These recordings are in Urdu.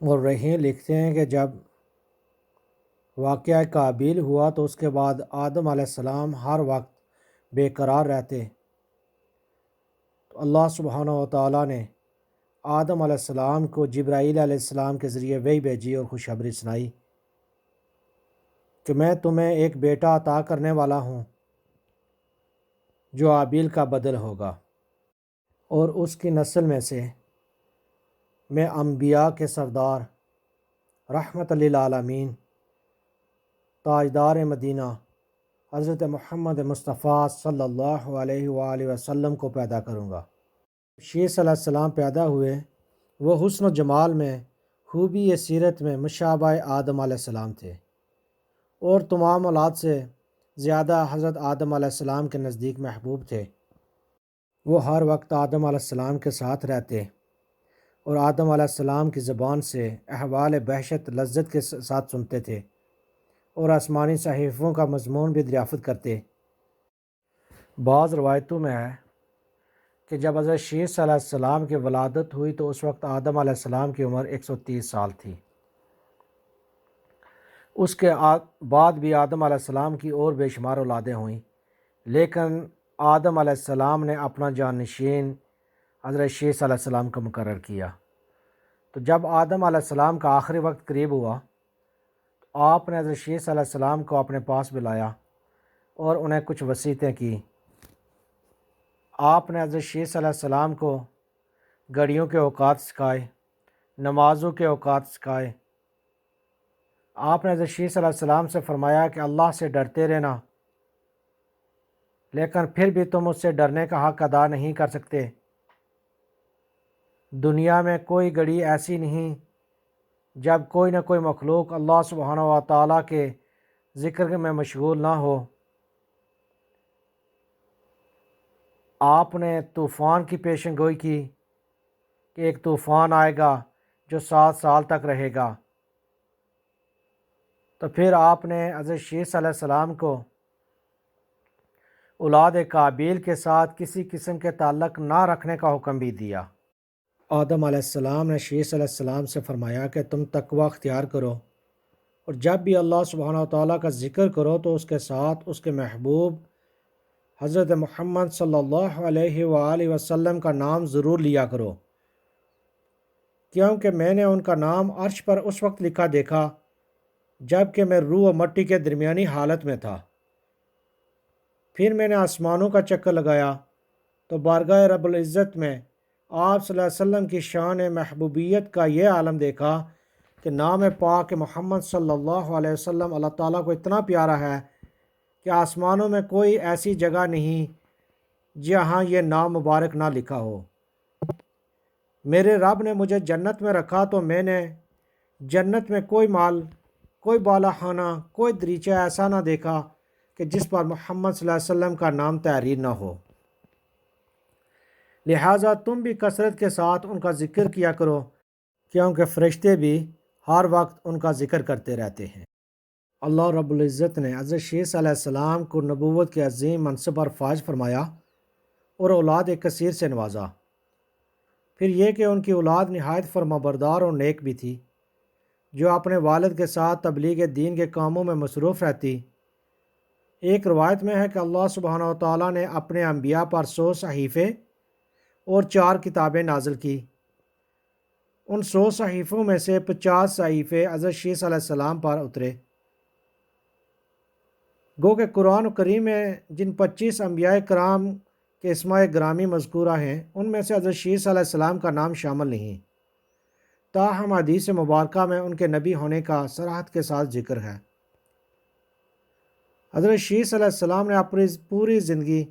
اور رحیم لکھتے ہیں کہ جب واقعہ قابیل ہوا تو اس کے بعد آدم علیہ السلام ہر وقت بے قرار رہتے، تو اللہ سبحانہ و تعالیٰ نے آدم علیہ السلام کو جبرائیل علیہ السلام کے ذریعے وحی بھیجی اور خوشخبری سنائی کہ میں تمہیں ایک بیٹا عطا کرنے والا ہوں جو آبیل کا بدل ہوگا، اور اس کی نسل میں سے میں انبیاء کے سردار، رحمت للعالمین، تاجدار مدینہ حضرت محمد مصطفیٰ صلی اللہ علیہ وآلہ وسلم کو پیدا کروں گا۔ شیس علیہ السلام پیدا ہوئے، وہ حسن و جمال میں، خوبی سیرت میں مشابہ آدم علیہ السلام تھے، اور تمام اولاد سے زیادہ حضرت آدم علیہ السلام کے نزدیک محبوب تھے۔ وہ ہر وقت آدم علیہ السلام کے ساتھ رہتے اور آدم علیہ السلام کی زبان سے احوال بحشت لذت کے ساتھ سنتے تھے اور آسمانی صحیفوں کا مضمون بھی دریافت کرتے۔ بعض روایتوں میں ہے کہ جب حضرت شیس علیہ السلام کی ولادت ہوئی تو اس وقت آدم علیہ السلام کی عمر 130 سال تھی۔ اس کے بعد بھی آدم علیہ السلام کی اور بے شمار اولادیں ہوئیں، لیکن آدم علیہ السلام نے اپنا جانشین حضرت شیس علیہ السلام کا مقرر کیا۔ تو جب آدم علیہ السلام کا آخری وقت قریب ہوا تو آپ نے حضرت شیس علیہ السلام کو اپنے پاس بلایا اور انہیں کچھ وصیتیں کی۔ آپ نے حضرت شیس علیہ السلام کو گھڑیوں کے اوقات سکھائے، نمازوں کے اوقات سکھائے۔ آپ نے حضرت شیس علیہ السلام سے فرمایا کہ اللہ سے ڈرتے رہنا، لیکن پھر بھی تم اس سے ڈرنے کا حق ادا نہیں کر سکتے۔ دنیا میں کوئی گھڑی ایسی نہیں جب کوئی نہ کوئی مخلوق اللہ سبحانہ و تعالیٰ کے ذکر میں مشغول نہ ہو۔ آپ نے طوفان کی پیشن گوئی کی کہ ایک طوفان آئے گا جو 7 سال تک رہے گا، تو پھر آپ نے حضرت شیس علیہ السلام کو اولاد قابیل کے ساتھ کسی قسم کے تعلق نہ رکھنے کا حکم بھی دیا۔ آدم علیہ السلام نے شیس علیہ السلام سے فرمایا کہ تم تقوی اختیار کرو، اور جب بھی اللہ سبحانہ و تعالیٰ کا ذکر کرو تو اس کے ساتھ اس کے محبوب حضرت محمد صلی اللہ علیہ وآلہ وسلم کا نام ضرور لیا کرو، کیونکہ میں نے ان کا نام عرش پر اس وقت لکھا دیکھا جب کہ میں روح و مٹی کے درمیانی حالت میں تھا۔ پھر میں نے آسمانوں کا چکر لگایا تو بارگاہ رب العزت میں آپ صلی اللہ علیہ وسلم کی شان محبوبیت کا یہ عالم دیکھا کہ نام پاک محمد صلی اللہ علیہ وسلم اللہ تعالیٰ کو اتنا پیارا ہے کہ آسمانوں میں کوئی ایسی جگہ نہیں جہاں یہ نام مبارک نہ لکھا ہو۔ میرے رب نے مجھے جنت میں رکھا تو میں نے جنت میں کوئی مال، کوئی بالا خانہ، کوئی دریچہ ایسا نہ دیکھا کہ جس پر محمد صلی اللہ علیہ وسلم کا نام تحریر نہ ہو۔ لہٰذا تم بھی کثرت کے ساتھ ان کا ذکر کیا کرو، کیونکہ فرشتے بھی ہر وقت ان کا ذکر کرتے رہتے ہیں۔ اللہ رب العزت نے حضرت شیس علیہ السلام کو نبوت کے عظیم منصب پر فائز فرمایا اور اولاد کثیر سے نوازا۔ پھر یہ کہ ان کی اولاد نہایت فرمانبردار اور نیک بھی تھی، جو اپنے والد کے ساتھ تبلیغ دین کے کاموں میں مصروف رہتی۔ ایک روایت میں ہے کہ اللہ سبحانہ و تعالیٰ نے اپنے انبیاء پر 100 صحیفے اور 4 کتابیں نازل کی۔ ان 100 صحیفوں میں سے 50 صحیفے حضرت شیس علیہ السلام پر اترے۔ گو کہ قرآن کریم میں جن 25 انبیاء کرام کے اسماء گرامی مذکورہ ہیں، ان میں سے حضرت شیس علیہ السلام کا نام شامل نہیں، تاہم حدیث مبارکہ میں ان کے نبی ہونے کا صراحت کے ساتھ ذکر ہے۔ حضرت شیس علیہ السلام نے اپنی پوری زندگی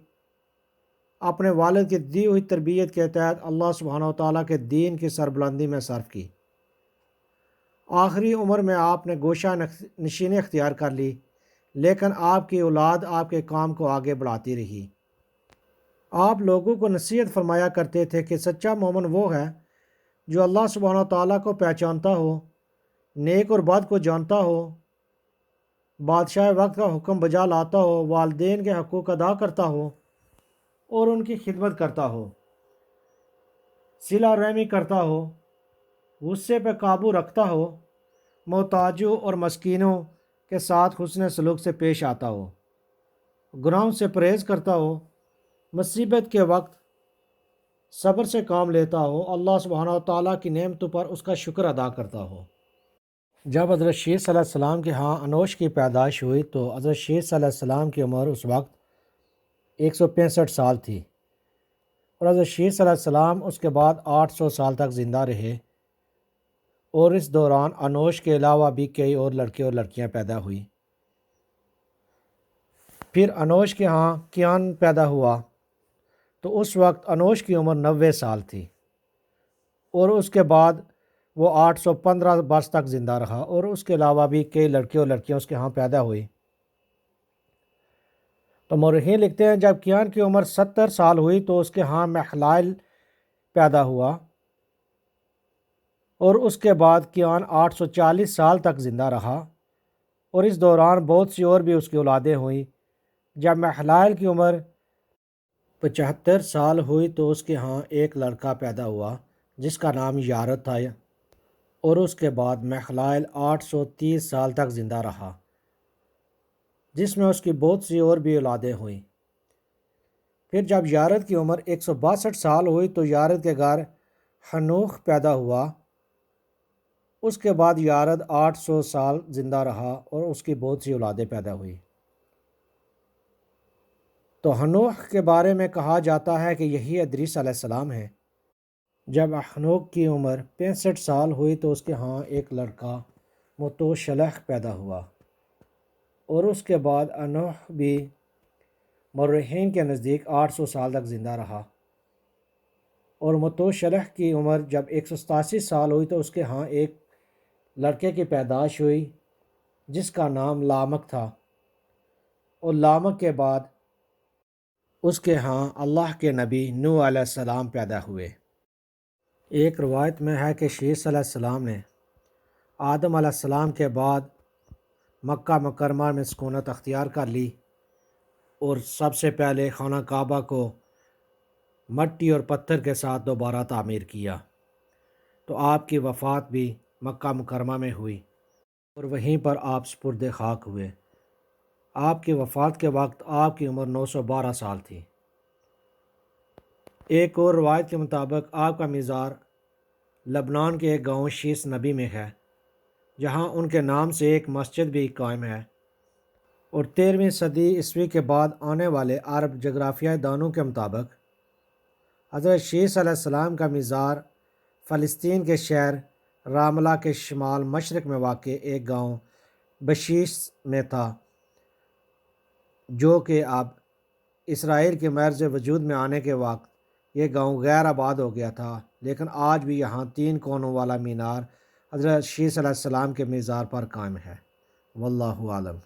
اپنے والد کی دی ہوئی تربیت کے تحت اللہ سبحانہ و تعالیٰ کے دین کی سربلندی میں صرف کی۔ آخری عمر میں آپ نے گوشہ نشینی اختیار کر لی، لیکن آپ کی اولاد آپ کے کام کو آگے بڑھاتی رہی۔ آپ لوگوں کو نصیحت فرمایا کرتے تھے کہ سچا مومن وہ ہے جو اللہ سبحانہ و تعالیٰ کو پہچانتا ہو، نیک اور بد کو جانتا ہو، بادشاہ وقت کا حکم بجا لاتا ہو، والدین کے حقوق ادا کرتا ہو اور ان کی خدمت کرتا ہو، صلہ رحمی کرتا ہو، غصے پہ قابو رکھتا ہو، محتاجوں اور مسکینوں کے ساتھ حسن سلوک سے پیش آتا ہو، گناہوں سے پرہیز کرتا ہو، مصیبت کے وقت صبر سے کام لیتا ہو، اللہ سبحانہ و تعالیٰ کی نعمتوں پر اس کا شکر ادا کرتا ہو۔ جب حضرت شیخ صلی اللہ علیہ وسلم کے ہاں انوش کی پیدائش ہوئی تو حضرت شیخ صلی اللہ علیہ وسلم کی عمر اس وقت 165 سال تھی، اور حضرت شیخ صلی اللہ علیہ وسلم اس کے بعد 800 سال تک زندہ رہے، اور اس دوران انوش کے علاوہ بھی کئی اور لڑکے اور لڑکیاں پیدا ہوئی۔ پھر انوش کے ہاں کیان پیدا ہوا تو اس وقت انوش کی عمر 90 سال تھی، اور اس کے بعد وہ 815 برس تک زندہ رہا، اور اس کے علاوہ بھی کئی لڑکے اور لڑکیاں اس کے ہاں پیدا ہوئی۔ تو مورخین لکھتے ہیں جب کیان کی عمر 70 سال ہوئی تو اس کے ہاں محلائل پیدا ہوا، اور اس کے بعد کیان 840 سال تک زندہ رہا، اور اس دوران بہت سی اور بھی اس کی اولادیں ہوئیں۔ جب محلائل کی عمر 75 سال ہوئی تو اس کے ہاں ایک لڑکا پیدا ہوا جس کا نام یارد تھا، اور اس کے بعد محلائل 830 سال تک زندہ رہا، جس میں اس کی بہت سی اور بھی اولادیں ہوئیں۔ پھر جب یارد کی عمر 162 سال ہوئی تو یارد کے گھر حنوخ پیدا ہوا، اس کے بعد یارد 800 سال زندہ رہا اور اس کی بہت سی اولادیں پیدا ہوئی۔ تو حنوخ کے بارے میں کہا جاتا ہے کہ یہی ادریس علیہ السلام ہے۔ جب حنوخ کی عمر 65 سال ہوئی تو اس کے ہاں ایک لڑکا متوشلح پیدا ہوا، اور اس کے بعد انوح بھی مورخین کے نزدیک 800 سال تک زندہ رہا، اور متوشلح کی عمر جب 187 سال ہوئی تو اس کے ہاں ایک لڑکے کی پیدائش ہوئی جس کا نام لامک تھا، اور لامک کے بعد اس کے ہاں اللہ کے نبی نوح علیہ السلام پیدا ہوئے۔ ایک روایت میں ہے کہ شیخ صلی اللہ علیہ وسلم نے آدم علیہ السلام کے بعد مکہ مکرمہ میں سکونت اختیار کر لی، اور سب سے پہلے خانہ کعبہ کو مٹی اور پتھر کے ساتھ دوبارہ تعمیر کیا۔ تو آپ کی وفات بھی مکہ مکرمہ میں ہوئی، اور وہیں پر آپ سپرد خاک ہوئے۔ آپ کی وفات کے وقت آپ کی عمر 912 سال تھی۔ ایک اور روایت کے مطابق آپ کا مزار لبنان کے ایک گاؤں شیس نبی میں ہے، جہاں ان کے نام سے ایک مسجد بھی قائم ہے، اور 13ویں صدی عیسوی کے بعد آنے والے عرب جغرافیائی دانوں کے مطابق حضرت شیس علیہ السلام کا مزار فلسطین کے شہر راملہ کے شمال مشرق میں واقع ایک گاؤں بشیش میں تھا، جو کہ اب اسرائیل کے مرز وجود میں آنے کے وقت یہ گاؤں غیر آباد ہو گیا تھا، لیکن آج بھی یہاں 3 کونوں والا مینار حضرت شیس علیہ السلام کے مزار پر قائم ہے۔ واللہ عالم۔